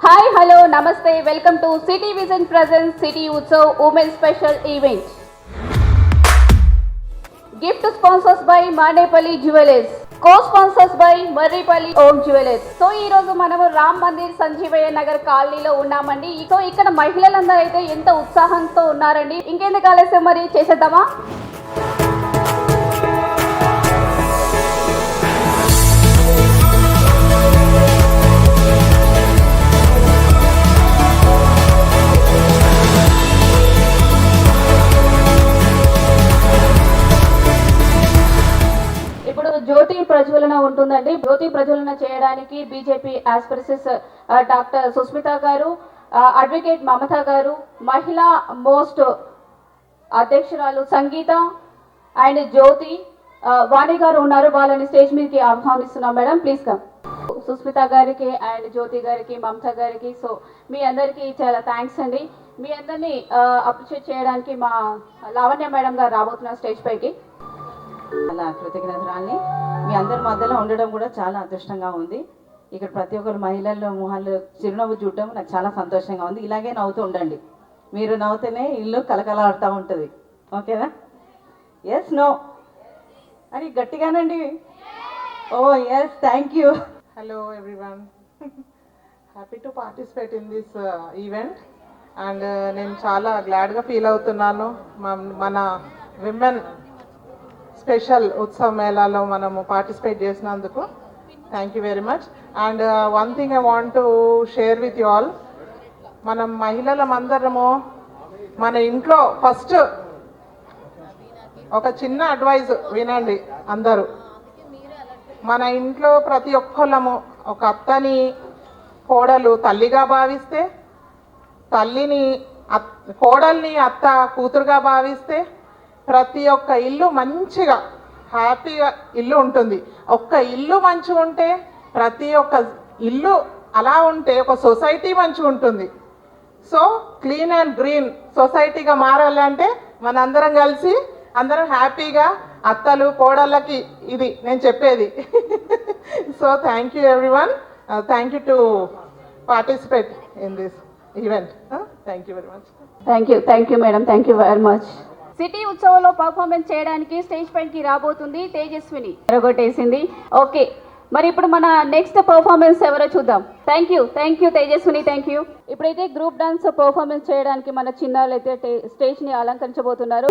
Hi, hello, namaste. Welcome to City Vision Presents City Utsav Women's Special Event. Gift sponsors by Manepalli Jewelers. Co-sponsors by Marripalli Om Jewelers. So ఈ రోజు మనము రామ్ మందిర్ సంజీవయ్య నగర్ కాలనీలో ఉన్నామండి. So ఇక్కడ మహిళలందరూ అయితే ఎంత ఉత్సాహంతో ఉన్నారండి. ఇంకెందుకు ఆలస్యం మరి చేసేద్దామా? జ్యోతి ప్రజ్వలన ఉంటుందండి. జ్యోతి ప్రజ్వలన చేయడానికి బీజేపీ ఆస్పిరెంట్స్ డాక్టర్ సుస్మిత గారు, అడ్వకేట్ మమత గారు, మహిళా మోస్ట్ అధ్యక్షురాలు సంగీత అండ్ జ్యోతి వాణి గారు ఉన్నారు. వాళ్ళని స్టేజ్ మీదకి ఆహ్వానిస్తున్నాం. Madam please come. సుస్మిత గారికి అండ్ జ్యోతి గారికి, మమత గారికి, సో మీ అందరికీ చాలా థ్యాంక్స్ అండి. మీ అందరినీ అప్రిషియేట్ చేయడానికి మా లావణ్య మేడం గారు రాబోతున్నారు స్టేజ్ పైకి. అలా కృతజ్ఞతరాల్ని మీ అందరి మధ్యలో ఉండడం కూడా చాలా అదృష్టంగా ఉంది. ఇక్కడ ప్రతి ఒక్కరు మహిళల్లో మొహాల్లో చిరునవ్వు చూడటం నాకు చాలా సంతోషంగా ఉంది. ఇలాగే నవ్వుతూ ఉండండి. మీరు నవ్వుతూనే ఇల్లు కలకలాడుతూ ఉంటుంది. ఓకేనా? ఎస్ నో అని గట్టిగానండి. Oh yes, thank you. Hello everyone. Happy to participate in this event and నేను చాలా గ్లాడ్గా ఫీల్ అవుతున్నాను. మన విమెన్ స్పెషల్ ఉత్సవ్ మేళాలో మనము పార్టిసిపేట్ చేసినందుకు thank you very much. And one thing I want to share with you all. మనం మహిళలమందరము మన ఇంట్లో first ఒక చిన్న అడ్వైజ్ వినండి అందరూ. మన ఇంట్లో ప్రతి ఒక్కళ్ళము ఒక అత్తని కోడలు తల్లిగా భావిస్తే, కోడల్ని అత్త కూతురుగా భావిస్తే ప్రతి ఒక్క ఇల్లు మంచిగా హ్యాపీగా ఇల్లు ఉంటుంది. ఒక్క ఇల్లు మంచిగా ఉంటే ప్రతి ఒక్క ఇల్లు అలా ఉంటే ఒక సొసైటీ మంచిగా ఉంటుంది. సో క్లీన్ అండ్ గ్రీన్ సొసైటీగా మారాలంటే మనందరం కలిసి అందరం హ్యాపీగా అత్తలు కోడళ్ళకి ఇది నేను చెప్పేది. So thank you everyone. Thank you to participate in this event. Thank you very much. Thank you madam. Thank you very much. City ఉత్సవంలో పర్ఫార్మెన్స్ చేయడానికి స్టేజ్ పైకి రాబోతుంది తేజస్విని. ఎరగొట్టేసింది. ఓకే, మరి ఇప్పుడు మన నెక్స్ట్ పర్ఫార్మెన్స్ ఎవరో చూద్దాం. Thank you Tejaswini. Thank you. ఇప్పుడైతే గ్రూప్ డాన్స్ పర్ఫార్మెన్స్ చేయడానికి మన చిన్నారులు అయితే స్టేజ్ ని అలంకరించబోతున్నారు.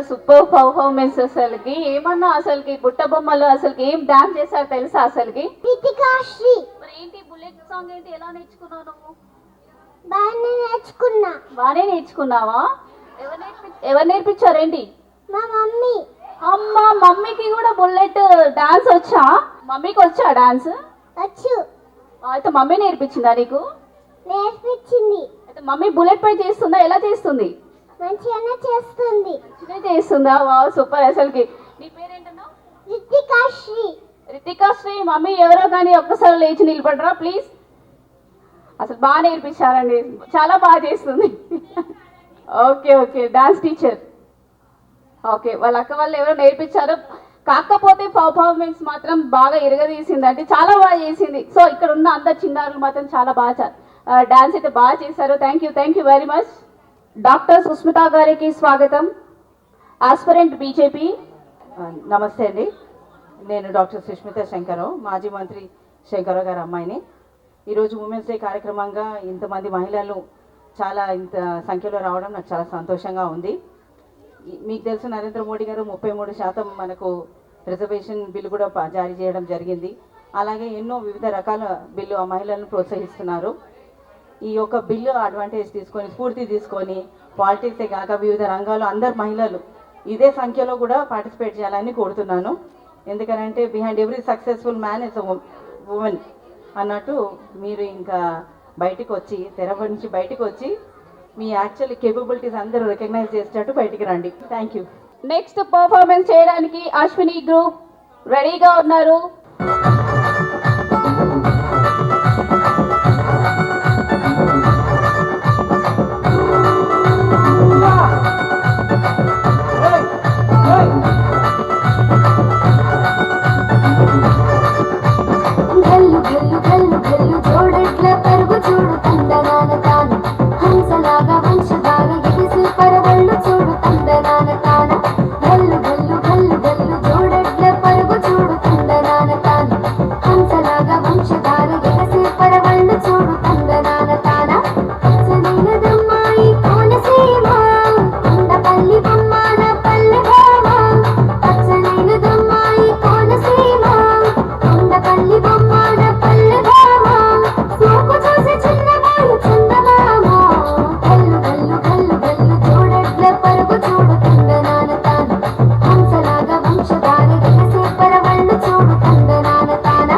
Super performance. అసలుకి ఏమన్నా అసలుకి బుట్ట బొమ్మలు అసలుకి ఏం డాన్స్ చేశారు తెలుసా అసలుకి? మరి ఏంటి బుల్లెట్ సాంగ్ ఏంటి, ఎలా నేర్చుకున్నావు నువ్వు? బాగానే నేర్చుకున్నావా? ఎవరు నేర్పించారేంటి? మా మమ్మీ. అమ్మ, మమ్మీకి కూడా బుల్లెట్ డాన్స్ వచ్చా? మమ్మీకి వచ్చా డాన్స్? వచ్చు. అయితే మమ్మీ నేర్పించిందా నీకు? నేర్పించింది. అయితే మమ్మీ బుల్లెట్ పై చేస్తుందా? ఎలా చేస్తుంది? మంచిగానే చేస్తుంది. చేస్తుందా? Wow, super. అసలుకి నీ పేరేంటన్నావు? రితికా శ్రీ. మమ్మీ ఎవరో కానీ ఒక్కసారి లేచి నిలబడరా ప్లీజ్. అసలు బాగా నేర్పించారండి, చాలా బాగా చేస్తుంది. Okay, dance teacher. ఓకే, వాళ్ళ అక్క వాళ్ళు ఎవరో నేర్పించారు. కాకపోతే పర్ఫార్మెన్స్ మాత్రం బాగా ఇరగదీసిందండి, చాలా బాగా చేసింది. సో ఇక్కడ ఉన్న అందరు చిన్నారులు మాత్రం చాలా బాగా డాన్స్ అయితే బాగా చేశారు. Thank you very much. Doctor Susmita గారికి స్వాగతం, ఆస్పిరెంట్ బీజేపీ. నమస్తే అండి. నేను డాక్టర్ సుష్మిత శంకరావు, మాజీ మంత్రి శంకరరావు గారి అమ్మాయిని. ఈరోజు ఉమెన్స్ డే కార్యక్రమంగా ఇంతమంది మహిళలు ఇంత సంఖ్యలో రావడం నాకు చాలా సంతోషంగా ఉంది. మీకు తెలుసు నరేంద్ర మోడీ గారు 33% మనకు రిజర్వేషన్ బిల్లు కూడా జారీ చేయడం జరిగింది. అలాగే ఎన్నో వివిధ రకాల బిల్లు ఆ మహిళలను ప్రోత్సహిస్తున్నారు. ఈ యొక్క బిల్లు అడ్వాంటేజ్ తీసుకొని, స్ఫూర్తి తీసుకొని పాలిటిక్సే కాక వివిధ రంగాల్లో అందరు మహిళలు ఇదే సంఖ్యలో కూడా పార్టిసిపేట్ చేయాలని కోరుతున్నాను. ఎందుకనంటే behind every successful man is women అన్నట్టు మీరు ఇంకా బయటకు వచ్చి తెర నుంచి బయటకు వచ్చి మీ యాక్చువల్ కేపబిలిటీస్ అందరూ రికగ్నైజ్ చేసేటట్టు బయటికి రండి. Thank you. నెక్స్ట్ పర్ఫార్మెన్స్ చేయడానికి అశ్విని గ్రూప్ రెడీగా ఉన్నారు. గల్లు గల్లు గల్లు గల్లు చూడట్ల పరుగు చూడు తందనాన తాన హంసలాగా వంశధార ఎగిసి పరవళ్ళు చూడు తందనాన తాన గల్లు గల్లు గల్లు గల్లు చూడట్ల పరుగు చూడు తందనాన తాన హంసలాగా వంశధార ఎగిసి పరవళ్ళు చూడు తందనాన తాన పచ్చనైనదమ్మాయి కోనసీమ కొండపల్లి బొమ్మాల పల్లె భామ పచ్చనైనదమ్మాయి కోనసీమ కొండపల్లి బొమ్మాల పల్లె భామ సోకు చూసి చిన్నవాడు చందమామ గల్లు గల్లు గల్లు గల్లు చూడట్ల పరుగు చూడు తందనాన తాన హంసలాగా వంశధార ఎగసే పరవళ్ళు చూడు తందనాన తాన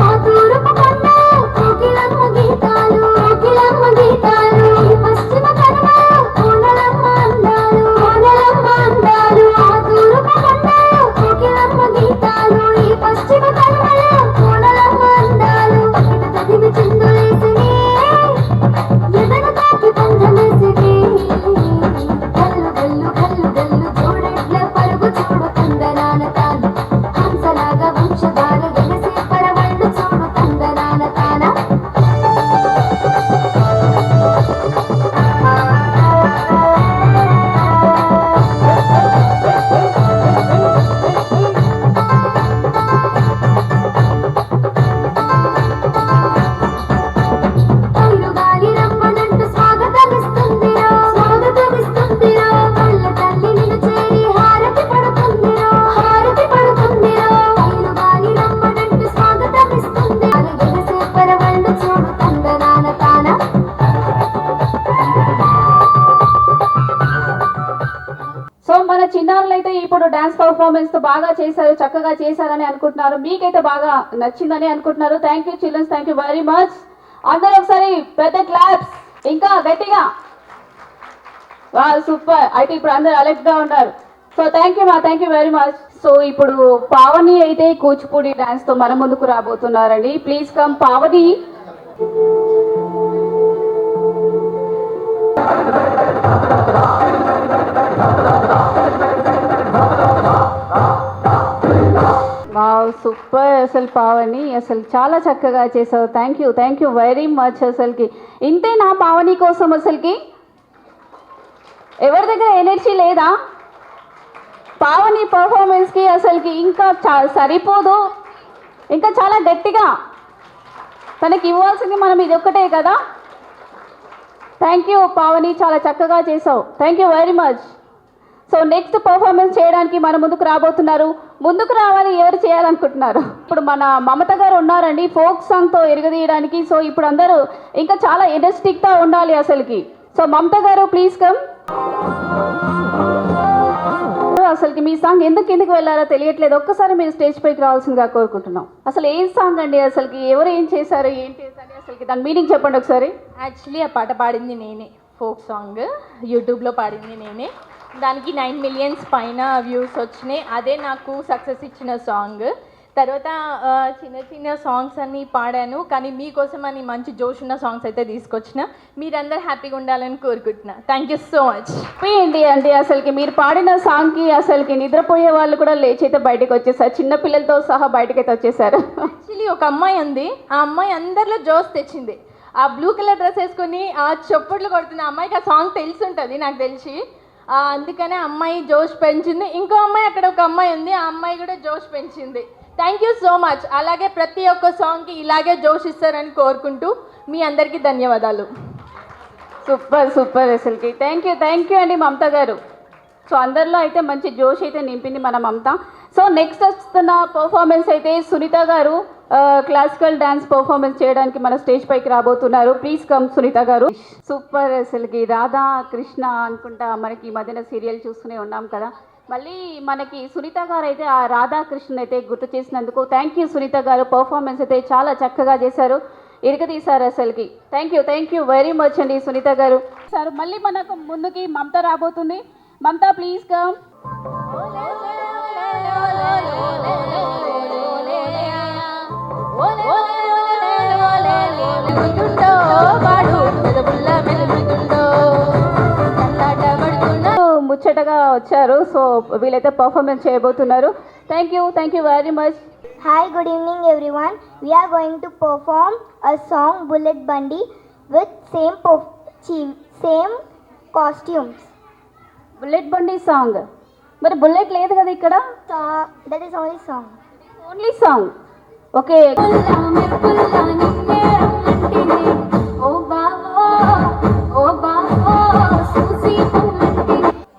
ఆ తూర్పు కొండ కోకిలమ్మ గీతాలు కోకిలమ్మ గీతాలు ఈ పశ్చిమ కనుమ కోనలమ్మ అందాలు కోనలమ్మ అందాలు ఆ తూర్పు కొండ కోకిలమ్మ గీతాలు ఈ పశ్చిమ కనుమ కోనలమ్మ అందాలు ఇట తదిమి చిందులేసిని ఎదను తాకి పంజమేసిని గల్లు గల్లు గల్లు గల్లు చూడట్ల పరుగు చూడు తందనాన తాన హంసలాగా వంశధార ఎగసి పరవళ్ళు చూడు తందనాన తాన తైరుగాలి రమ్మనంటూ స్వాగతమిస్తుందిరో స్వాగతమిస్తుందిరో వల్ల తల్లి నిన్ను చేరి హారతి పడుతుందిరో హారతి పడుతుందిరో తైరుగాలి రమ్మనంటూ స్వాగతమిస్తుంది ఎగసే పరవళ్ళు చూడు తందనాన తాన సో మన చిన్నారులు అయితే ఇప్పుడు డాన్స్ పర్ఫార్మెన్స్ బాగా చేశారు, చక్కగా చేశారని అనుకుంటున్నారు. మీకైతే బాగా నచ్చిందని అనుకుంటున్నారు. Thank you childrens, thank you very much. అందరూ ఒకసారి పెద్ద క్లాప్స్ ఇంకా గట్టిగా. వా సూపర్. అయితే ఇప్పుడు అందరూ అలర్ట్ గా ఉన్నారు. సో థ్యాంక్ యూ మా, thank you very much. So ఇప్పుడు పావని అయితే కూచిపూడి డాన్స్ తో మన ముందుకు రాబోతున్నారండి. Please come Pavani. Wow super. అసలు పావని అసలు చాలా చక్కగా చేసావు. Thank you very much. అసలుకి ఇంతే నా పావని కోసం అసలుకి ఎవరి దగ్గర ఎనర్జీ లేదా? పావని పర్ఫార్మెన్స్కి అసలుకి ఇంకా సరిపోదు, ఇంకా చాలా గట్టిగా తనకి ఇవ్వాల్సింది మనం ఇది ఒక్కటే కదా. థ్యాంక్ యూ పావని, చాలా చక్కగా చేసావు. Thank you very much. So next performance చేయడానికి మన ముందుకు రాబోతున్నారు. ముందుకు రావాలి, ఎవరు చేయాలనుకుంటున్నారు? ఇప్పుడు మన మమత గారు ఉన్నారండి ఫోక్ సాంగ్తో ఎరగదీయడానికి. సో ఇప్పుడు అందరూ ఇంకా చాలా ఎనర్జెటిక్గా ఉండాలి అసలుకి. సో మమత గారు ప్లీజ్ కమ్. అసలుకి మీ సాంగ్ ఎందుకు వెళ్ళారో తెలియట్లేదు. ఒక్కసారి మీరు స్టేజ్ పైకి రావాల్సిందిగా కోరుకుంటున్నాం. అసలు ఏం సాంగ్ అండి? అసలుకి ఎవరు ఏం చేశారు, ఏంటి అని అసలుకి దాని మీనింగ్ చెప్పండి ఒకసారి. యాక్చువల్లీ ఆ పాట పాడింది నేనే, ఫోక్ సాంగ్ యూట్యూబ్లో పాడింది నేనే. దానికి 9 మిలియన్స్ పైన వ్యూస్ వచ్చినాయి. అదే నాకు సక్సెస్ ఇచ్చిన సాంగ్. తర్వాత చిన్న చిన్న సాంగ్స్ అన్నీ పాడాను, కానీ మీకోసం అని మంచి జోష్ ఉన్న సాంగ్స్ అయితే తీసుకొచ్చిన. మీరందరూ హ్యాపీగా ఉండాలని కోరుకుంటున్నా. Thank you so much. అండి అసలుకి మీరు పాడిన సాంగ్కి అసలుకి నిద్రపోయే వాళ్ళు కూడా లేచైతే బయటకు వచ్చేసారు, చిన్న పిల్లలతో సహా బయటకైతే వచ్చేసారు. యాక్చువల్లీ ఒక అమ్మాయి ఉంది, ఆ అమ్మాయి అందరిలో జోష్ తెచ్చింది. ఆ బ్లూ కలర్ డ్రెస్ వేసుకొని ఆ చప్పట్లు కొడుతుంది. ఆ అమ్మాయికి ఆ సాంగ్ తెలిసి ఉంటుంది నాకు తెలిసి, అందుకనే అమ్మాయి జోష్ పెంచింది. ఇంకో అమ్మాయి అక్కడ ఒక అమ్మాయి ఉంది, ఆ అమ్మాయి కూడా జోష్ పెంచింది. Thank you so much. అలాగే ప్రతి ఒక్క సాంగ్కి ఇలాగే జోష్ ఇస్తారని కోరుకుంటూ మీ అందరికీ ధన్యవాదాలు. సూపర్ అసలుకి. థ్యాంక్ యూ అండి మమత గారు. సో అందరిలో అయితే మంచి జోష్ అయితే నింపింది మన మమత. సో నెక్స్ట్ వస్తున్న పర్ఫార్మెన్స్ అయితే సునీత గారు క్లాసికల్ డాన్స్ పర్ఫార్మెన్స్ చేయడానికి మన స్టేజ్ పైకి రాబోతున్నారు. ప్లీజ్ కమ్ సునీత గారు. సూపర్, అసలుకి రాధా కృష్ణ అనుకుంటా మనకి ఈ మధ్యన సీరియల్ చూస్తూనే ఉన్నాం కదా, మళ్ళీ మనకి సునీత గారు అయితే ఆ రాధాకృష్ణ అయితే గుర్తు చేసినందుకు థ్యాంక్ యూ సునీత గారు. పర్ఫార్మెన్స్ అయితే చాలా చక్కగా చేశారు, ఇరగదీశారు అసలుకి. థ్యాంక్ యూ వెరీ మచ్ అండి సునీత గారు. సార్ మళ్ళీ మనకు ముందుకి మమత రాబోతుంది. మమత ప్లీజ్ కమ్. ముచ్చటగా వచ్చారు. సో వీళ్ళైతే పర్ఫార్మెన్స్ చేయబోతున్నారు. Thank you very much. Hi, good evening everyone. We are going to perform a song Bullet Bundy with same costumes. Bullet బండి సాంగ్, మరి బుల్లెట్ లేదు కదా ఇక్కడ. So that is only song. Only song. Okay,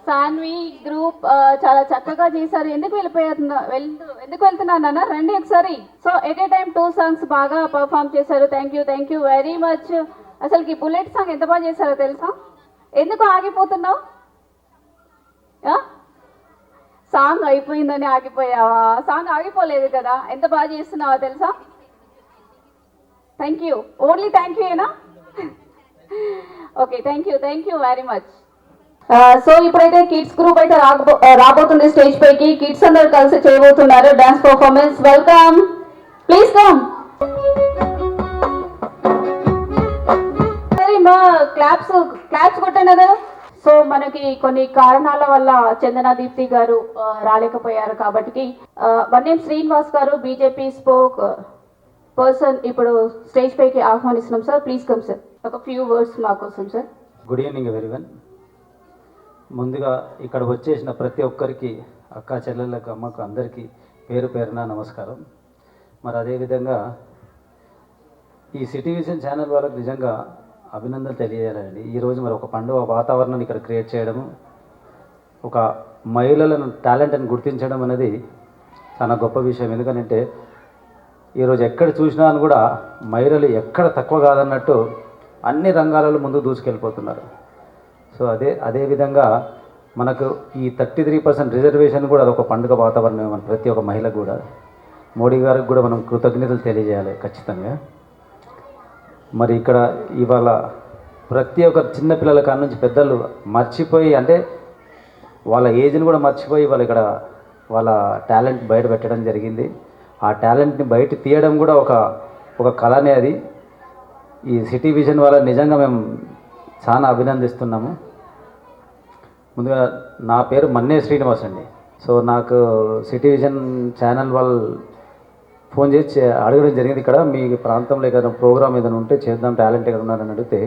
Saanvi group చాలా చక్కగా చేశారు. ఎందుకు వెళ్తున్నాను అన్న రండి ఒకసారి. So at a time 2 songs బాగా పర్ఫామ్ చేశారు. Thank you very much. అసలుకి బుల్లెట్ సాంగ్ ఎంత బాగా చేశారో తెలుసా? ఎందుకు ఆగిపోతున్నావు? సాంగ్ అయిపోయిందని ఆగిపోయావా? సాంగ్ ఆగిపోలేదు కదా, ఎంత బాగా చేస్తున్నావా తెలుసా? Thank you, only thank you ఏనా? Okay, thank you very much. So ఇప్పుడైతే కిడ్స్ గ్రూప్ అయితే రాబోతుంది స్టేజ్ పైకి. కిడ్స్ అందరు కలిసి చేయబోతున్నారు dance performance. Welcome, please come. సరే మా క్లాప్స్ కొట్టండి కదా. సో మనకి కొన్ని కారణాల వల్ల చందన దీప్తి గారు రాలేకపోయారు కాబట్టి వన్నేం శ్రీనివాస్ గారు బీజేపీ స్పోక్ పర్సన్ ఇప్పుడు స్టేజ్ పైకి ఆహ్వానిస్తున్నాం సార్. ప్లీజ్ కమ్ సార్, ఒక ఫ్యూ వర్డ్స్ మా కోసం సార్. Good evening everyone. ముందుగా ఇక్కడ వచ్చేసిన ప్రతి ఒక్కరికి, అక్క చెల్లెళ్ళకు, అమ్మకు అందరికీ పేరు పేరున నమస్కారం. మరి అదేవిధంగా ఈ సిటీ విజన్ ఛానల్ వాళ్ళకి నిజంగా అభినందనలు తెలియజేయాలండి. ఈరోజు మరి ఒక పండుగ వాతావరణాన్ని ఇక్కడ క్రియేట్ చేయడము, ఒక మహిళలను టాలెంట్ని గుర్తించడం అనేది చాలా గొప్ప విషయం. ఎందుకంటే ఈరోజు ఎక్కడ చూసినా కూడా మహిళలు ఎక్కడ తక్కువ కాదన్నట్టు అన్ని రంగాలలో ముందుకు దూసుకెళ్ళిపోతున్నారు. సో అదేవిధంగా మనకు ఈ 33% రిజర్వేషన్ కూడా అదొక పండుగ వాతావరణం మన ప్రతి ఒక్క మహిళకు కూడా. మోడీ గారికి కూడా మనం కృతజ్ఞతలు తెలియజేయాలి ఖచ్చితంగా. మరి ఇక్కడ ఇవాళ ప్రతి ఒక్క చిన్నపిల్లల కాడ నుంచి పెద్దలు మర్చిపోయి, అంటే వాళ్ళ ఏజ్ని కూడా మర్చిపోయి వాళ్ళు ఇక్కడ వాళ్ళ టాలెంట్ బయట పెట్టడం జరిగింది. ఆ టాలెంట్ని బయట తీయడం కూడా ఒక కళనే అది. ఈ సిటీ విజన్ వాళ్ళ నిజంగా మేము చాలా అభినందిస్తున్నాము. ముందుగా నా పేరు మన్నే శ్రీనివాస్ అండి. సో నాకు సిటీ విజన్ ఛానల్ వాళ్ళు ఫోన్ చేసి అడగడం జరిగింది, ఇక్కడ మీ ప్రాంతంలో ఏదైనా ప్రోగ్రామ్ ఏదైనా ఉంటే చేద్దాం, టాలెంట్ ఎక్కడ ఉన్నారని అడిగితే,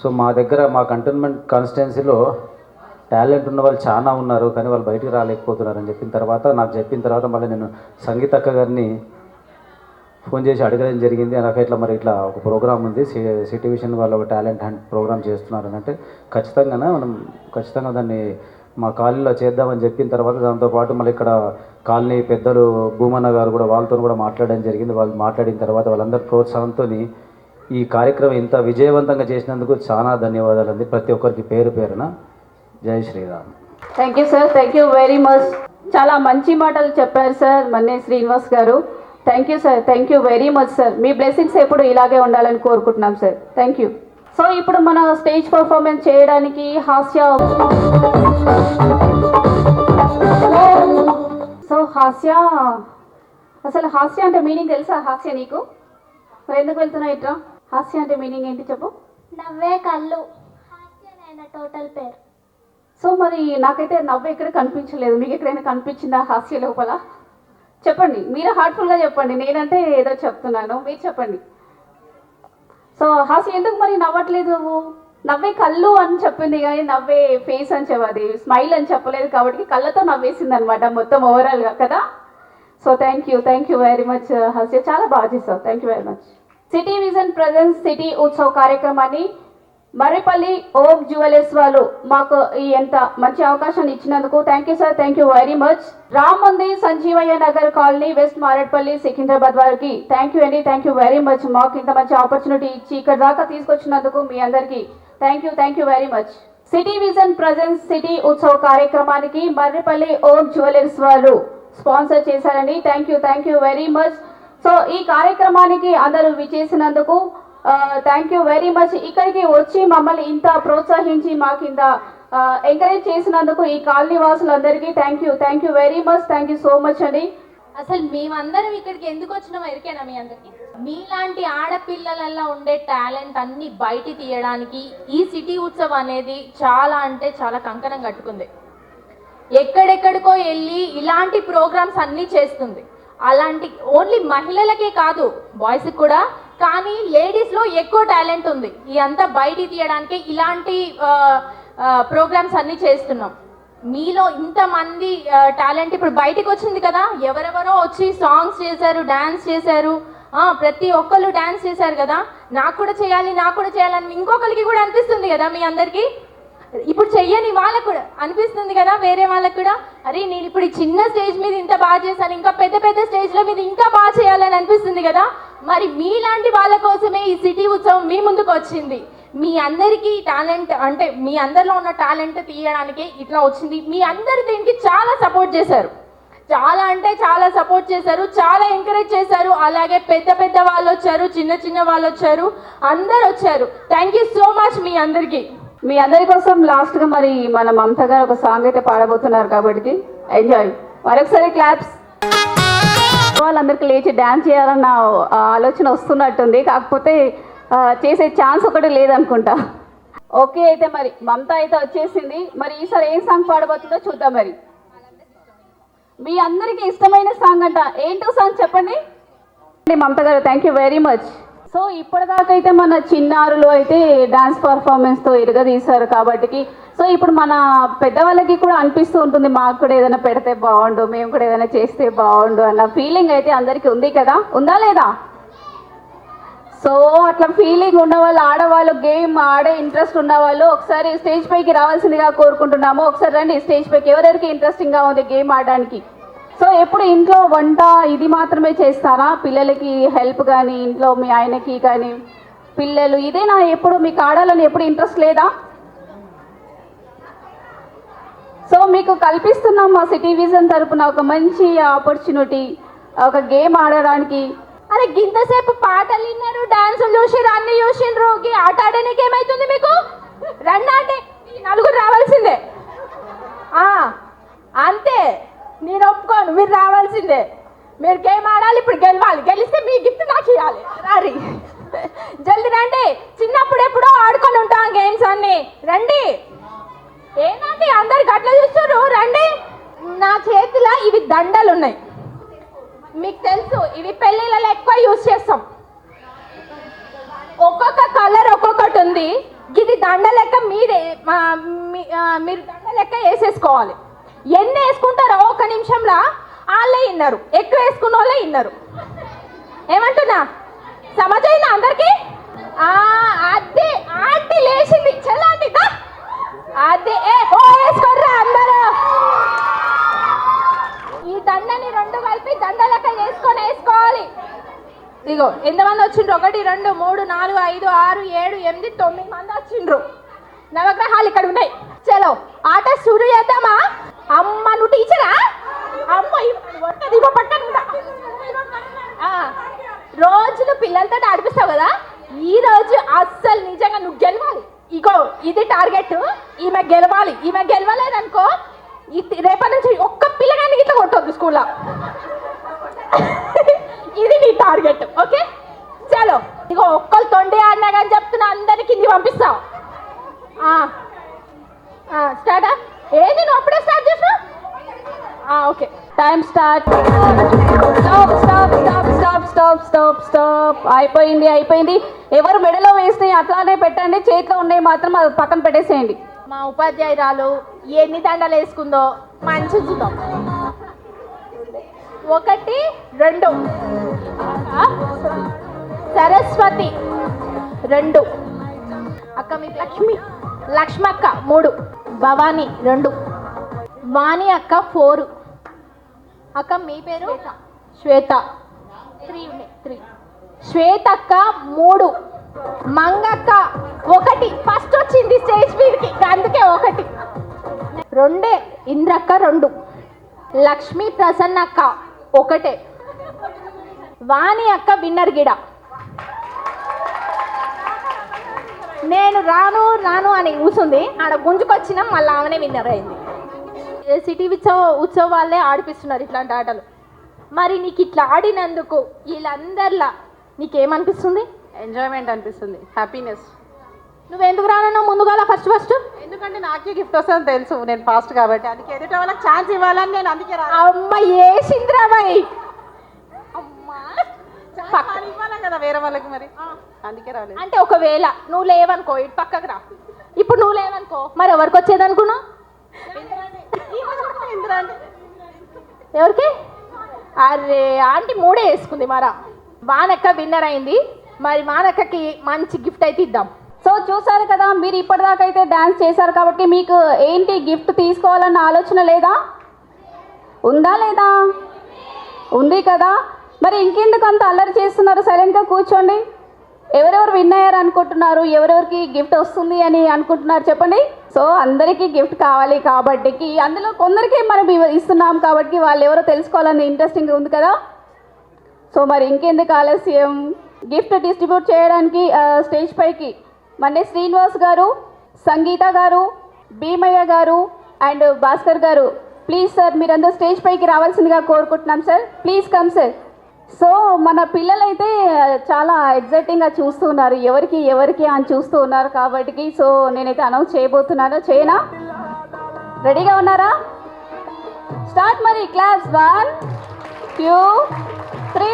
సో మా దగ్గర మా కంటోన్మెంట్ కాన్స్టిట్యున్సీలో టాలెంట్ ఉన్న వాళ్ళు చాలా ఉన్నారు, కానీ వాళ్ళు బయటికి రాలేకపోతున్నారు అని చెప్పిన తర్వాత మళ్ళీ నేను సంగీత అక్క గారిని ఫోన్ చేసి అడగడం జరిగింది. నాకు మరి ఇట్లా ఒక ప్రోగ్రామ్ ఉంది, సిటీ విజన్ వాళ్ళు ఒక టాలెంట్ హంట్ ప్రోగ్రామ్ చేస్తున్నారు అని అంటే ఖచ్చితంగా దాన్ని మా కాలనీలో చేద్దామని చెప్పిన తర్వాత దాంతోపాటు మళ్ళీ ఇక్కడ కాలనీ పెద్దలు భూమన్న గారు కూడా వాళ్ళతో కూడా మాట్లాడడం జరిగింది. వాళ్ళు మాట్లాడిన తర్వాత వాళ్ళందరి ప్రోత్సాహంతో ఈ కార్యక్రమం ఇంత విజయవంతంగా చేసినందుకు చాలా ధన్యవాదాలు అండి ప్రతి ఒక్కరికి పేరు పేరున. Jai Sriram. Thank you sir, thank you very much. చాలా మంచి మాటలు చెప్పారు sir Manne Srinivas garu. Thank you sir, thank you very much sir. మీ బ్లెస్సింగ్స్ ఎప్పుడు ఇలాగే ఉండాలని కోరుకుంటున్నాం సార్. Thank you. సో ఇప్పుడు మన స్టేజ్ పర్ఫార్మెన్స్ చేయడానికి హాస్య అసలు హాస్య అంటే మీనింగ్ తెలుసా? హాస్య నీకు మరి ఎందుకు వెళ్తున్నావు ఇట్లా? హాస్య అంటే మీనింగ్ ఏంటి చెప్పు? నవ్వే కళ్ళు. హాస్యనైన టోటల్ పేరు. సో మరి నాకైతే నవ్వు ఎక్కడ కనిపించలేదు, మీకు ఎక్కడైనా కనిపించిందా హాస్య లోపల? చెప్పండి, మీరు హార్ట్ఫుల్గా చెప్పండి. నేనంటే ఏదో చెప్తున్నాను, మీరు చెప్పండి. సో హాస్య ఎందుకు మరి నవ్వట్లేదు? నువ్వు నవ్వే కళ్ళు అని చెప్పింది కానీ నవ్వే ఫేస్ అని చెప్పది, స్మైల్ అని చెప్పలేదు కాబట్టి కళ్ళతో నవ్వేసింది అనమాట మొత్తం ఓవరాల్గా కదా. So thank you very much హాస్య, చాలా బాగా చేస్తావు. Thank you very much. City vision presence city Utsav కార్యక్రమాన్ని మర్రిపల్లి ఓం జ్యువెలర్స్ వాళ్ళు మాకు ఈ ఎంత మంచి అవకాశాన్ని ఇచ్చినందుకు thank you sir, thank you very much. Ram Mandir Sanjeevaiah Nagar colony west Marredpally Secunderabad వారికి థ్యాంక్ యూ అండి, థ్యాంక్ యూ వెరీ మచ్. మాకు ఇంత మంచి ఆపర్చునిటీ ఇచ్చి ఇక్కడ దాకా తీసుకొచ్చినందుకు మీ అందరికీ thank you very much. City vision presence city Utsav కార్యక్రమానికి మర్రిపల్లి ఓం జ్యువెలర్స్ వాళ్ళు స్పాన్సర్ చేశారండి. Thank you very much. So ఈ కార్యక్రమానికి అందరూ విచ్చేసినందుకు థ్యాంక్ యూ వెరీ మచ్. ఇక్కడికి వచ్చి మమ్మల్ని ఇంత ప్రోత్సహించి మాకు ఇంత ఎంకరేజ్ చేసినందుకు ఈ కాలనీ వాసులందరికీ thank you very much, thank you so much అండి. అసలు మేమందరం ఇక్కడికి ఎందుకు వచ్చినామో ఎరికేనా మీ అందరికి? మీలాంటి ఆడపిల్లలలో ఉండే టాలెంట్ అన్ని బయట తీయడానికి ఈ సిటీ ఉత్సవ్ అనేది చాలా అంటే చాలా కంకణం కట్టుకుంది. ఎక్కడెక్కడికో వెళ్ళి ఇలాంటి ప్రోగ్రామ్స్ అన్నీ చేస్తుంది. అలాంటి ఓన్లీ మహిళలకే కాదు, బాయ్స్కి కూడా, కానీ లేడీస్లో ఎక్కువ టాలెంట్ ఉంది. ఈ అంతా బయట తీయడానికి ఇలాంటి ప్రోగ్రామ్స్ అన్నీ చేస్తున్నాం. మీలో ఇంతమంది టాలెంట్ ఇప్పుడు బయటికి వచ్చింది కదా, ఎవరెవరో వచ్చి సాంగ్స్ చేశారు, డ్యాన్స్ చేశారు, ప్రతి ఒక్కళ్ళు డ్యాన్స్ చేశారు కదా. నాకు కూడా చేయాలని ఇంకొకరికి కూడా అనిపిస్తుంది కదా. మీ అందరికీ ఇప్పుడు చెయ్యని వాళ్ళకు కూడా అనిపిస్తుంది కదా, వేరే వాళ్ళకు కూడా, అరే నేను ఇప్పుడు ఈ చిన్న స్టేజ్ మీద ఇంత బాగా చేశాను, ఇంకా పెద్ద స్టేజ్ల మీద ఇంకా బాగా చేయాలని అనిపిస్తుంది కదా. మరి మీలాంటి వాళ్ళ కోసమే ఈ సిటీ ఉత్సవం మీ ముందుకు వచ్చింది. మీ అందరికీ టాలెంట్ అంటే మీ అందరిలో ఉన్న టాలెంట్ తీయడానికి ఇట్లా వచ్చింది. మీ అందరు దీనికి చాలా సపోర్ట్ చేశారు, చాలా అంటే చాలా సపోర్ట్ చేశారు, చాలా ఎంకరేజ్ చేశారు. అలాగే పెద్ద వాళ్ళు వచ్చారు, చిన్న వాళ్ళు వచ్చారు, అందరు వచ్చారు. థ్యాంక్ యూ సో మచ్ మీ అందరికీ. మీ అందరి కోసం లాస్ట్గా మరి మన మమత గారు ఒక సాంగ్ అయితే పాడబోతున్నారు కాబట్టి ఎంజాయ్. మరొకసారి క్లాప్స్. వాళ్ళందరికీ లేచి డ్యాన్స్ చేయాలన్న ఆలోచన వస్తున్నట్టుంది, కాకపోతే చేసే ఛాన్స్ ఒకటి లేదనుకుంటా. ఓకే, అయితే మరి మమత అయితే వచ్చేసింది. మరి ఈసారి ఏం సాంగ్ పాడబోతుందో చూద్దాం. మరి మీ అందరికీ ఇష్టమైన సాంగ్ అంట, ఏంటో సాంగ్ చెప్పండి మమత గారు. Thank you very much. So ఇప్పటిదాకా అయితే మన చిన్నారులు అయితే డాన్స్ పర్ఫార్మెన్స్తో ఇరగదీశారు కాబట్టి, సో ఇప్పుడు మన పెద్దవాళ్ళకి కూడా అనిపిస్తూ ఉంటుంది, మాకు కూడా ఏదైనా పెడితే బాగుండు, మేము కూడా ఏదైనా చేస్తే బాగుండు అన్న ఫీలింగ్ అయితే అందరికీ ఉంది కదా, ఉందా లేదా? సో అట్లా ఫీలింగ్ ఉన్నవాళ్ళు, ఆడవాళ్ళు, గేమ్ ఆడే ఇంట్రెస్ట్ ఉన్నవాళ్ళు ఒకసారి స్టేజ్ పైకి రావాల్సిందిగా కోరుకుంటున్నాము. ఒకసారి రండి స్టేజ్ పైకి, ఎవరెవరికి ఇంట్రెస్టింగ్గా ఉంది గేమ్ ఆడడానికి. సో ఎప్పుడు ఇంట్లో వంట ఇది మాత్రమే చేస్తారా? పిల్లలకి హెల్ప్ కానీ, ఇంట్లో మీ ఆయనకి కానీ, పిల్లలు ఇదేనా ఎప్పుడు మీకు ఆడాలని ఎప్పుడు ఇంట్రెస్ట్ లేదా? సో మీకు కల్పిస్తున్నాం మా సిటీ విజన్ తరపున ఒక మంచి ఆపర్చునిటీ, ఒక గేమ్ ఆడడానికి. అరే గింతసేపు పాటలు విన్నారు, డాన్సులు చూసిరు, అన్ని చూసిండ్రు, ఆట ఆడడానికి ఏమవుతుంది మీకు? రండి అంటే నలుగురు రావాల్సిందే, అంతే. నేను ఒప్పుకోను, మీరు రావాల్సిందే. మీరు గేమ్ ఆడాలి, ఇప్పుడు గెలవాలి, గెలిస్తే మీ గిఫ్ట్ నాకు ఇవ్వాలి. రారి జల్దీ రండి. చిన్నప్పుడు ఎప్పుడో ఆడుకొని ఉంటాం గేమ్స్ అన్ని. రండి. ఏంటంటే అందరు గట్ల చూస్తారు, రండి. నా చేతిలో ఇవి దండలు ఉన్నాయి, మీకు తెలుసు, ఇవి పెళ్ళిళ్ళలో ఎక్కువ యూజ్ చేస్తాం. ఒక్కొక్క కలర్ ఒక్కొక్కటి ఉంది. ఇది దండ లెక్క మీరే మీరు దండ లెక్క వేసేసుకోవాలి. ఎన్ని వేసుకుంటారో ఒక నిమిషంలో వాళ్ళే ఇన్నారు, ఎక్కువ వేసుకున్న వాళ్ళే ఇన్నారు. ఏమంటున్నా సమజైందా అందరికి? అదే ఆంటీ లేచింది, చెల్లాంటి అదే వేసుకోర్రా అందరూ. ఈ దండని రెండు కలిపి దండ లెక్క వేసుకోవాలి. ఇగో ఎంతమంది వచ్చిండ్రు? 1 2 3 4 5 6 7 8 9 మంది వచ్చిండ్రు. నవగ్రహాలు ఇక్కడ ఉన్నాయి. చలో ఆట షురు చేద్దామా? అమ్మ నువ్వు టీచరా? అమ్మ పక్కన రోజులు పిల్లలతో ఆడిపిస్తావు కదా, ఈ రోజు అస్సలు నిజంగా నువ్వు గెలవాలి. ఇగో ఇది టార్గెట్, ఈమె గెలవాలి. ఈమె గెలవలేదనుకో రేపటి నుంచి ఒక్క పిల్లగానికి ఇట్లా కొట్టొద్దు స్కూల్లో. ఇది నీ టార్గెట్, ఓకే? చలో ఇగో ఒక్కరు తొండి ఆడినా కానీ చెప్తున్నా, అందరికి కింది పంపిస్తావు. స్టార్టా? ఏది నువ్వు అప్పుడే స్టార్ట్ చేసినా? Okay, time start. Stop stop stop stop stop stop stop. అయిపోయింది. ఎవరు మెడలో వేస్తే అట్లానే పెట్టండి, చేతిలో ఉన్నాయి మాత్రం అది పక్కన పెట్టేసేయండి. మా ఉపాధ్యాయురాలు ఎన్ని దండలు వేసుకుందో మంచి చూద్దాం. 1 2 సరస్వతి 2, అక్క మీ లక్ష్మి, లక్ష్మి అక్క 3, భవాని 2, వాణి అక్క 4, అక్క మీ పేరు శ్వేత 3, శ్వేత అక్క 3, మంగక్క 1, ఫస్ట్ వచ్చింది స్టేజ్ మీదకి అందుకే 1, 2 ఇంద్రక్క 2, లక్ష్మీ ప్రసన్న అక్క 1, వాణి అక్క విన్నర్ గిడ. నేను రాను అని కూర్చుంది, ఆడ గుంజుకొచ్చినా మళ్ళీ ఆమెనే విన్నర్ అయింది. సిటీ ఉత్సవ్ వాళ్ళే ఆడిపిస్తున్నారు ఇట్లాంటి ఆటలు. మరి నీకు ఇట్లా ఆడినందుకు వీళ్ళందరిలా నీకేమనిపిస్తుంది? ఎంజాయ్మెంట్ అనిపిస్తుంది, హ్యాపీనెస్. నువ్వు ఎందుకు రానన్నావు ముందుగా ఫస్ట్? ఎందుకంటే నాకే గిఫ్ట్ వస్తుందని తెలుసు, నేను ఫాస్ట్ కాబట్టి. అందుకే ఎదుట వాళ్ళకి ఛాన్స్ ఇవ్వాలని నేను అందుకే అమ్మ ఏ సింద్రాబాయి ఇవ్వాలి కదా వేరే వాళ్ళకి, మరి అందుకే రాలేదు. అంటే ఒకవేళ నువ్వు లేవనుకో, ఇటు పక్కకు రా. ఇప్పుడు నువ్వు లేవనుకో, మరి ఎవరికి వచ్చేది అనుకున్నావు? ఎవరికి? అరే ఆంటీ 3 వేసుకుంది. మరా వానక్క విన్నర్ అయింది. మరి వానక్కకి మంచి గిఫ్ట్ అయితే ఇద్దాం. సో చూసారు కదా, మీరు ఇప్పటిదాకా అయితే డ్యాన్స్ చేశారు కాబట్టి మీకు ఏంటి గిఫ్ట్ తీసుకోవాలన్న ఆలోచన లేదా? ఉందా లేదా? ఉంది కదా. మరి ఇంకెందుకు అంత అల్లరి చేస్తున్నారు? సైలెంట్గా కూర్చోండి. ఎవరెవరు విన్ అయ్యారు అనుకుంటున్నారు? ఎవరెవరికి గిఫ్ట్ వస్తుంది అని అనుకుంటున్నారు చెప్పండి. సో అందరికీ గిఫ్ట్ కావాలి కాబట్టి, అందులో కొందరికి మనం ఇస్తున్నాం కాబట్టి వాళ్ళు ఎవరో తెలుసుకోవాలని ఇంట్రెస్టింగ్ ఉంది కదా. సో మరి ఇంకెందుకు ఆలస్యం, గిఫ్ట్ డిస్ట్రిబ్యూట్ చేయడానికి స్టేజ్ పైకి మన్నే శ్రీనివాస్ గారు, సంగీత గారు, భీమయ్య గారు అండ్ భాస్కర్ గారు, ప్లీజ్ సార్ మీరందరూ స్టేజ్ పైకి రావాల్సిందిగా కోరుకుంటున్నాం sir. Please come sir. So మన పిల్లలైతే చాలా ఎగ్జైటింగ్గా చూస్తూ ఉన్నారు, ఎవరికి అని చూస్తూ ఉన్నారు కాబట్టి సో నేనైతే అనౌన్స్ చేయబోతున్నాను. చేయనా? రెడీగా ఉన్నారా? స్టార్ట్. మరి claps 1 2 3.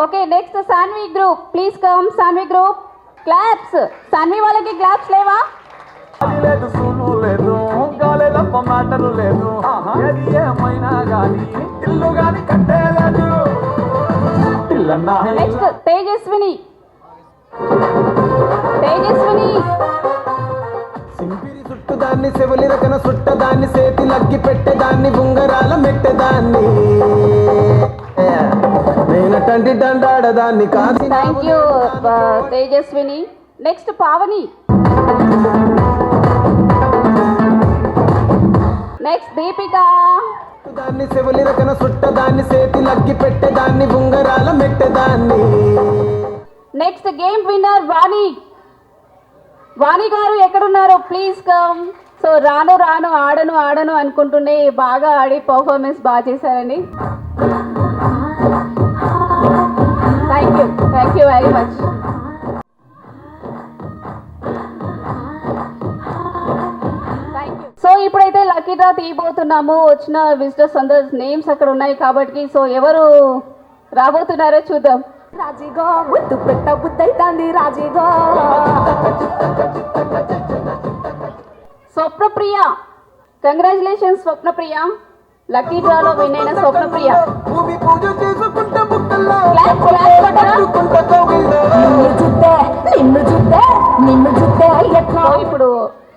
Okay, next Saanvi group, please come. Saanvi group claps. Saanvi వాళ్ళకి క్లాప్స్ లేవా? లేదు సూను లేదు గాలిలప్ప మాటలు లేదు, ఏది ఏమైనా గాని ఇల్లు గాని కట్టేలేదు. నెక్స్ట్ తేజస్విని. సింపిరి చుట్టుదాన్ని చెవులి రకన చుట్టదాన్ని చేతి లగ్గి పెట్టేదాన్ని ఉంగరాల మెట్టేదాన్ని నేనటంటి దండాడదాన్ని కాసి. Thank you Tejaswini. Next Pavani. Next Deepika. దాన్ని చెవులి రకన చుట్టదాన్ని చేతి లగ్గి పెట్టేదాన్ని ఉంగరాల మెట్టేదాన్ని. నెక్స్ట్ గేమ్ విన్నర్ వాణి. వాణి గారు ఎక్కడున్నారు? Please come. సో రాను ఆడను అనుకుంటుండే బాగా ఆడి పర్ఫార్మెన్స్ బాగా చేశారండి. Thank you very much. So ఇప్పుడైతే లక్కీ డ్రా తీయబోతున్నాము. వచ్చిన విజిటర్స్ అందరు నేమ్స్ అక్కడ ఉన్నాయి కాబట్టి సో ఎవరు రాబోతున్నారో చూద్దాం. రాజీగో ముద్దు పెట్ట బుద్ధైతాంది రాజీగో. స్వప్నప్రియ, కంగ్రాచులేషన్స్ స్వప్నప్రియ. లక్కీ డ్రాలో విన్ అయిన స్వప్నప్రియ. భూమి పూజ చేసుకుంటే బుక్కల్లో ఇప్పుడు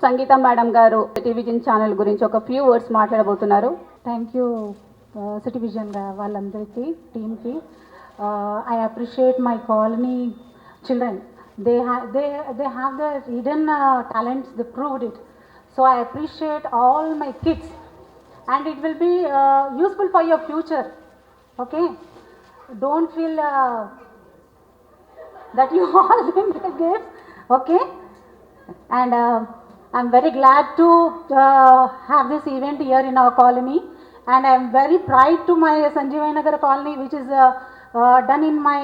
సంగీత మేడం గారు టెలివిజన్ ఛానల్ గురించి ఒక ఫ్యూ వర్డ్స్ మాట్లాడబోతున్నారు. థ్యాంక్ యూ సిటీ విజన్ వాళ్ళందరికీ టీమ్కి. I appreciate my colony children. they have the hidden talents, they proved it. So I appreciate all my kids and it will be useful for your future. Okay, don't feel that you all didn't get gifts. Okay, and I'm very glad to have this event here in our colony, and I'm very proud to my Sanjeevai Nagar colony, which is done in my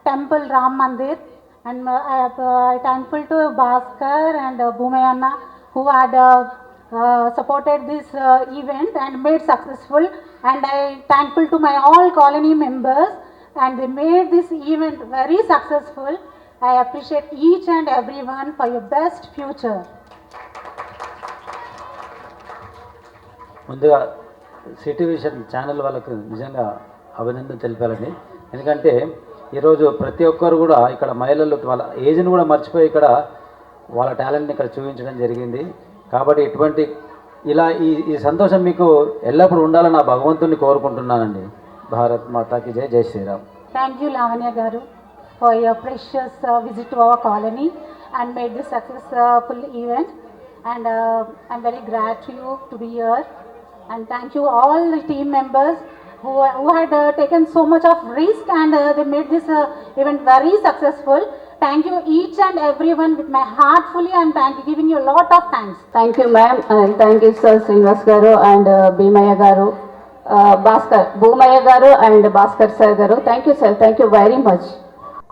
temple Ram Mandir, and I thankful to Bhaskar and Bhumayanna who had supported this event and made successful, and I thankful to my all colony members, and they made this event very successful. I appreciate each and everyone for your best future. ముందుగా city vision channel వాళ్ళకు నిజంగా అభినందన తెలిపాలండి. ఎందుకంటే ఈరోజు ప్రతి ఒక్కరు కూడా ఇక్కడ మహిళలు వాళ్ళ ఏజ్ని కూడా మర్చిపోయి ఇక్కడ వాళ్ళ టాలెంట్ని ఇక్కడ చూపించడం జరిగింది. కాబట్టి ఇటువంటి ఇలా ఈ సంతోషం మీకు ఎల్లప్పుడూ ఉండాలని నా భగవంతుని కోరుకుంటున్నానండి. భారత్ మాతాకి జై, జై Sriram. Thank you, Lavanya Garu, for your precious visit to our colony and made this successful event. And I'm very glad to you to be here. And thank you all the team members who had taken so much of risk and they made this event very successful. Thank you each and everyone with my heart fully, and giving you a lot of thanks. Thank you ma'am, and thank you sir Srinivas గారు and Bheemaiah గారు, భాస్కర్ భూమయ్య గారు and Bhaskar sir గారు. Thank you sir, thank you very much.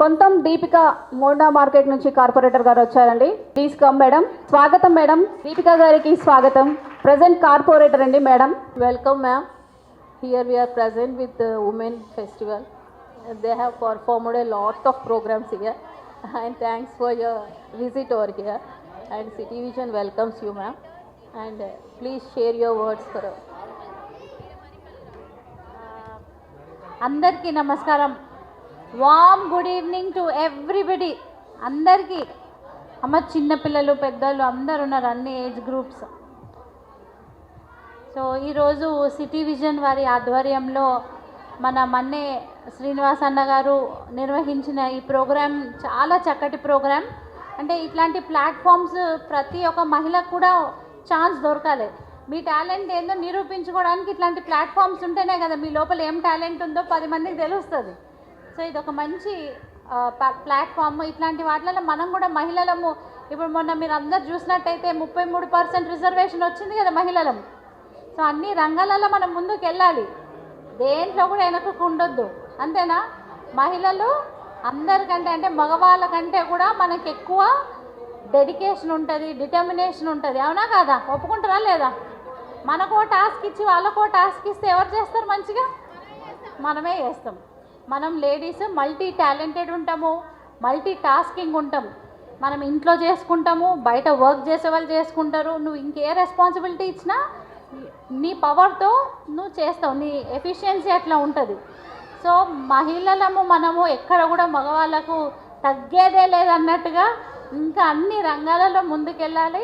Kontham Deepika Monda market నుంచి corporator గారు వచ్చారండి. Please come madam. స్వాగతం madam, Deepika గారికి స్వాగతం. ప్రజెంట్ కార్పొరేటర్ అండి madam. Welcome ma'am. Here we are present with the Women Festival. They have performed a lot of programs here. And thanks for your visit over here. And City Vision welcomes you, ma'am. And please share your words for us. అందరికీ నమస్కారం. వామ్ good evening to everybody. అందరికీ అమ్మ, చిన్నపిల్లలు పెద్దలు అందరు ఉన్నారు, అన్ని age groups. So ఈరోజు సిటీ విజన్ వారి ఆధ్వర్యంలో మన మన్నే శ్రీనివాస్ అన్న గారు నిర్వహించిన ఈ ప్రోగ్రాం చాలా చక్కటి ప్రోగ్రాం. అంటే ఇట్లాంటి ప్లాట్ఫామ్స్ ప్రతి ఒక్క మహిళకు కూడా ఛాన్స్ దొరకాలి. మీ టాలెంట్ ఏందో నిరూపించుకోవడానికి ఇట్లాంటి ప్లాట్ఫామ్స్ ఉంటేనే కదా మీ లోపల ఏం టాలెంట్ ఉందో 10 మందికి తెలుస్తుంది. సో ఇది ఒక మంచి ప్లాట్ఫామ్. ఇట్లాంటి వాటిలలో మనం కూడా మహిళలము, ఇప్పుడు మొన్న మీరు అందరు చూసినట్టయితే 33% రిజర్వేషన్ వచ్చింది కదా మహిళలము. సో అన్ని రంగాలలో మనం ముందుకు వెళ్ళాలి, దేంట్లో కూడా వెనకకు ఉండొద్దు. అంతేనా? మహిళలు అందరికంటే, అంటే మగవాళ్ళ కంటే కూడా మనకి ఎక్కువ డెడికేషన్ ఉంటుంది, డిటర్మినేషన్ ఉంటుంది. అవునా కాదా? ఒప్పుకుంటారా లేదా? మనకో టాస్క్ ఇచ్చి వాళ్ళకో టాస్క్ ఇస్తే ఎవరు చేస్తారు మంచిగా? మనమే చేస్తాం. మనం లేడీస్ మల్టీ టాలెంటెడ్ ఉంటాము, మల్టీ టాస్కింగ్ ఉంటాం. మనం ఇంట్లో చేసుకుంటాము, బయట వర్క్ చేసే వాళ్ళు చేసుకుంటారు. నువ్వు ఇంకే రెస్పాన్సిబిలిటీ ఇచ్చినా నీ పవర్తో నువ్వు చేస్తావు, నీ ఎఫిషియన్సీ అట్లా ఉంటుంది. సో మహిళలము మనము ఎక్కడ కూడా మగవాళ్ళకు తగ్గేదే లేదన్నట్టుగా ఇంకా అన్ని రంగాలలో ముందుకెళ్ళాలి.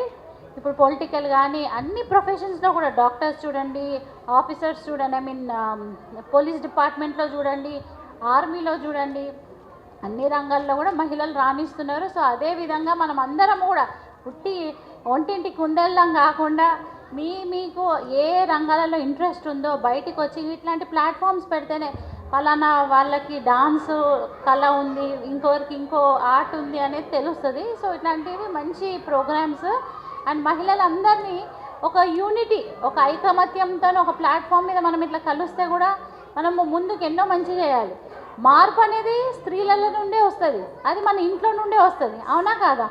ఇప్పుడు పొలిటికల్ కానీ అన్ని ప్రొఫెషన్స్లో కూడా, డాక్టర్స్ చూడండి, ఆఫీసర్స్ చూడండి, ఐ మీన్ పోలీస్ డిపార్ట్మెంట్లో చూడండి, ఆర్మీలో చూడండి, అన్ని రంగాల్లో కూడా మహిళలు రాణిస్తున్నారు. సో అదేవిధంగా మనం అందరం కూడా ఒంటింటి కుండెల్లం కాకుండా మీకు ఏ రంగాలలో ఇంట్రెస్ట్ ఉందో బయటికి వచ్చి ఇట్లాంటి ప్లాట్ఫామ్స్ పెడితేనే ఫలానా వాళ్ళకి డాన్స్ కళ ఉంది, ఇంకొకరికి ఇంకో ఆర్ట్ ఉంది అనేది తెలుస్తుంది. సో ఇట్లాంటివి మంచి ప్రోగ్రామ్స్. అండ్ మహిళలందరినీ ఒక యూనిటీ, ఒక ఐకమత్యంతో ఒక ప్లాట్ఫామ్ మీద మనం ఇట్లా కలిస్తే కూడా మనము ముందుకు ఎన్నో మంచి చేయాలి. మార్పు అనేది స్త్రీల నుండే వస్తుంది, అది మన ఇంట్లో నుండే వస్తుంది. అవునా కాదా?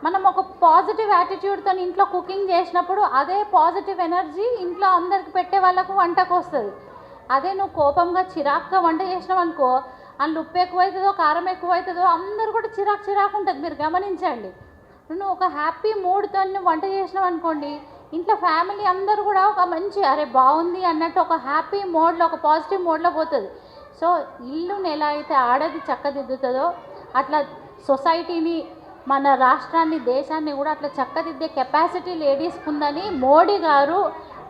మనం ఒక పాజిటివ్ యాటిట్యూడ్తో ఇంట్లో కుకింగ్ చేసినప్పుడు అదే పాజిటివ్ ఎనర్జీ ఇంట్లో అందరికి పెట్టే వాళ్ళకు వంటకు వస్తుంది. అదే నువ్వు కోపంగా చిరాకుగా వంట చేసినావు అనుకో, అందులో ఉప్పు ఎక్కువవుతుందో కారం ఎక్కువవుతుందో అందరు కూడా చిరాకు ఉంటుంది. మీరు గమనించండి. నువ్వు ఒక హ్యాపీ మూడ్తో నువ్వు వంట చేసినావు అనుకోండి, ఇంట్లో ఫ్యామిలీ అందరూ కూడా ఒక మంచి అరే బాగుంది అన్నట్టు ఒక హ్యాపీ మోడ్లో, ఒక పాజిటివ్ మోడ్లో పోతుంది. సో ఇల్లుని ఎలా అయితే ఆడది చక్కదిద్దుతుందో అట్లా సొసైటీని, మన రాష్ట్రాన్ని, దేశాన్ని కూడా అట్లా చక్కదిద్దే కెపాసిటీ లేడీస్కి ఉందని మోడీ గారు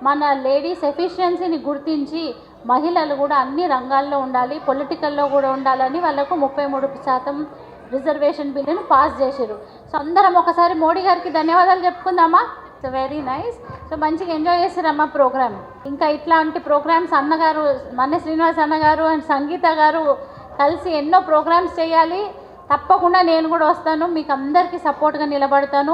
మన లేడీస్ ఎఫిషియన్సీని గుర్తించి మహిళలు కూడా అన్ని రంగాల్లో ఉండాలి, పొలిటికల్లో కూడా ఉండాలని వాళ్ళకు 33% రిజర్వేషన్ బిల్లును పాస్ చేశారు. సో అందరం ఒకసారి మోడీ గారికి ధన్యవాదాలు చెప్పుకుందామా? So very nice. సో మంచిగా ఎంజాయ్ చేశారమ్మా ప్రోగ్రామ్. ఇంకా ఇట్లాంటి ప్రోగ్రామ్స్ అన్నగారు, మన్నే శ్రీనివాస్ అన్నగారు అండ్ సంగీత గారు కలిసి ఎన్నో ప్రోగ్రామ్స్ చేయాలి. తప్పకుండా నేను కూడా వస్తాను, మీకు అందరికీ సపోర్ట్గా నిలబడతాను.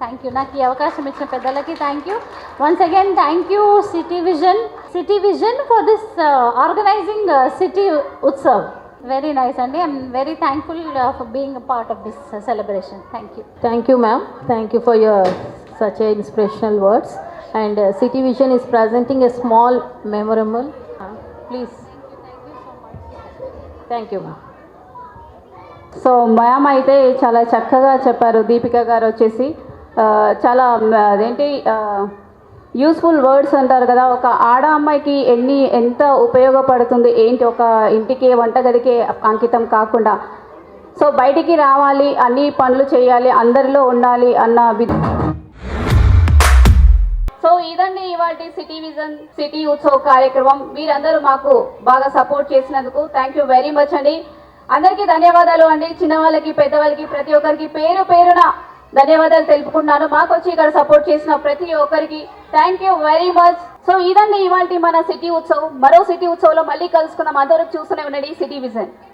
Thank you. నాకు ఈ అవకాశం ఇచ్చిన పెద్దలకి thank you. Once again thank you City Vision for this organising city Utsav. Very nice అండి. I'm very thankful for being a part of this celebration. Thank you. Thank you, ma'am. Thank you for your such a inspirational words. And City Vision is presenting a small memorial. Please. Thank you, ma'am. So ma'am అయితే చాలా చక్కగా చెప్పారు. దీపిక గారు వచ్చేసి చాలా అదేంటి useful words అంటారు కదా, ఒక ఆడ అమ్మాయికి ఎంత ఉపయోగపడుతుంది ఏంటి, ఒక ఇంటికి వంటగదికి అంకితం కాకుండా సో బయటికి రావాలి, అన్ని పనులు చేయాలి, అందరిలో ఉండాలి అన్న సో ఇదండి ఇవాటి సిటీ విజన్ సిటీ ఉత్సవ్ కార్యక్రమం. మీరందరూ మాకు బాగా సపోర్ట్ చేసినందుకు థ్యాంక్ యూ వెరీ మచ్ అండి. అందరికీ ధన్యవాదాలు అండి. చిన్నవాళ్ళకి పెద్దవాళ్ళకి ప్రతి ఒక్కరికి పేరు పేరున ధన్యవాదాలు తెలుపుకుంటున్నాను. మాకు వచ్చి ఇక్కడ సపోర్ట్ చేసిన ప్రతి ఒక్కరికి thank you very much. So ఇదండి ఇవాళ మన సిటీ ఉత్సవ్. మరో సిటీ ఉత్సవ్లో మళ్ళీ కలుసుకుందాం. అందరూ చూస్తూనే ఉండండి సిటీ విజన్.